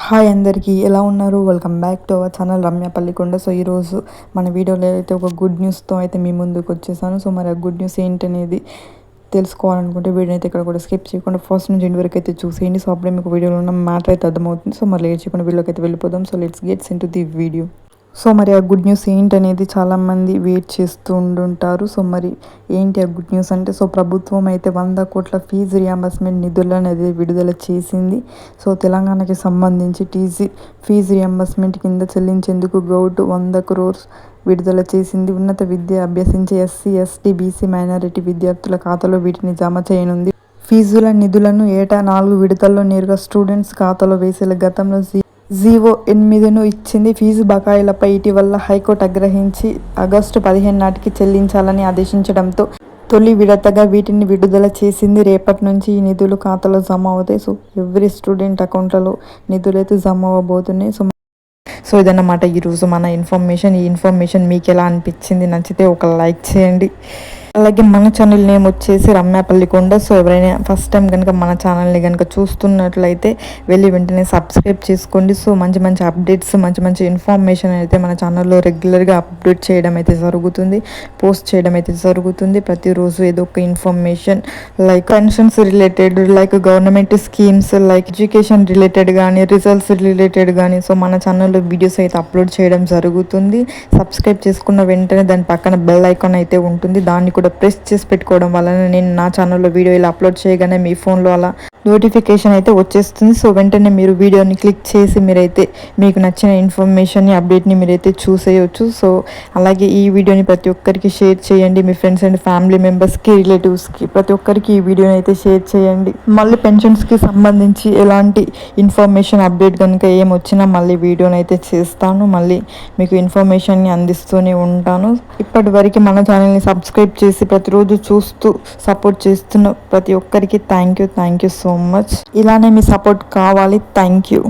Hi అందరికీ ఎలా ఉన్నారు? Welcome back to our channel Ramya Pallikonda. So ఈరోజు మన వీడియోలో అయితే ఒక గుడ్ న్యూస్తో అయితే మీ ముందుకు వచ్చేసాను. సో మరి ఆ గుడ్ న్యూస్ ఏంటనేది తెలుసుకోవాలనుకుంటే వీడియో అయితే ఇక్కడ కూడా స్కిప్ చేయకుండా ఫస్ట్ నుంచి ఎండ్ వరకు అయితే చూసేయండి. సో అప్పుడే మీకు వీడియోలో ఉన్న మ్యాటర్ అయితే అర్థమవుతుంది. సో మరి లేట్ చేయకుండా వీడియోకి అయితే వెళ్ళిపోదాం. So let's gets in to the video. So మరి ఆ గుడ్ న్యూస్ ఏంటనేది చాలామంది వెయిట్ చేస్తూ ఉండుంటారు. సో మరి ఏంటి ఆ గుడ్ న్యూస్ అంటే, సో ప్రభుత్వం అయితే 100 కోట్ల ఫీజు రియంబర్స్మెంట్ నిధులను అనేది విడుదల చేసింది. సో తెలంగాణకి సంబంధించి ఫీజు రియంబర్స్మెంట్ కింద చెల్లించేందుకు గౌట్ 100 crores విడుదల చేసింది. ఉన్నత విద్య అభ్యసించే ఎస్సీ, ఎస్టీ, బీసీ, మైనారిటీ విద్యార్థుల ఖాతాలో వీటిని జమ చేయనుంది. ఫీజుల నిధులను ఏటా 4 విడతల్లో నేరుగా స్టూడెంట్స్ ఖాతాలో వేసేలా గతంలో జీవో 8ను ఇచ్చింది. ఫీజు బకాయిలపై ఇటీవల హైకోర్టు ఆగ్రహించి ఆగస్టు 15 నాటికి చెల్లించాలని ఆదేశించడంతో తొలి విడతగా వీటిని విడుదల చేసింది. రేపటి నుంచి ఈ నిధులు ఖాతాలో జమ అవుతాయి. సో ఎవ్రీ స్టూడెంట్ అకౌంట్లలో నిధులు అయితే జమ అవ్వబోతున్నాయి. సో ఇదన్నమాట ఈరోజు మన ఇన్ఫర్మేషన్. ఈ ఇన్ఫర్మేషన్ మీకు ఎలా అనిపించింది? నచ్చితే ఒక లైక్ చేయండి. అలాగే మన ఛానల్ నేమ్ వచ్చేసి రమ్య పల్లికొండ. సో ఎవరైనా ఫస్ట్ టైం కనుక మన ఛానల్ని కనుక చూస్తున్నట్లయితే వెళ్ళి వెంటనే సబ్స్క్రైబ్ చేసుకోండి. సో మంచి మంచి అప్డేట్స్, మంచి మంచి ఇన్ఫర్మేషన్ అయితే మన ఛానల్లో రెగ్యులర్గా అప్డేట్ చేయడం అయితే జరుగుతుంది, పోస్ట్ చేయడం అయితే జరుగుతుంది. ప్రతిరోజు ఏదో ఒక information like pensions related, like government schemes, like education related కానీ, రిజల్ట్స్ రిలేటెడ్ కానీ సో మన ఛానల్లో వీడియోస్ అయితే అప్లోడ్ చేయడం జరుగుతుంది. సబ్స్క్రైబ్ చేసుకున్న వెంటనే దాని పక్కన బెల్ ఐకాన్ అయితే ఉంటుంది, దాన్ని కూడా ప్రెస్ చేసి పెట్టుకోవడం వలన నేను నా ఛానల్లో వీడియో ఇలా అప్లోడ్ చేయగానే మీ ఫోన్లో అలా నోటిఫికేషన్ అయితే వచ్చేస్తుంది. సో వెంటనే మీరు వీడియోని క్లిక్ చేసి మీరైతే మీకు నచ్చిన ఇన్ఫర్మేషన్ని, అప్డేట్ని మీరైతే చూసేయచ్చు. సో అలాగే ఈ వీడియోని ప్రతి ఒక్కరికి షేర్ చేయండి. మీ ఫ్రెండ్స్ అండ్ ఫ్యామిలీ మెంబర్స్కి, రిలేటివ్స్కి ప్రతి ఒక్కరికి ఈ వీడియోని అయితే షేర్ చేయండి. మళ్ళీ పెన్షన్స్కి సంబంధించి ఎలాంటి ఇన్ఫర్మేషన్ అప్డేట్ కనుక ఏమొచ్చినా మళ్ళీ వీడియోని అయితే చేస్తాను. మళ్ళీ మీకు ఇన్ఫర్మేషన్ని అందిస్తూనే ఉంటాను. ఇప్పటి వరకు మన ఛానల్ని సబ్స్క్రైబ్ చేసి ప్రతిరోజు చూస్తూ సపోర్ట్ చేస్తున్న ప్రతి ఒక్కరికి థ్యాంక్ యూ సో మచ్. ఇలానే మీ సపోర్ట్ కావాలి. Thank you.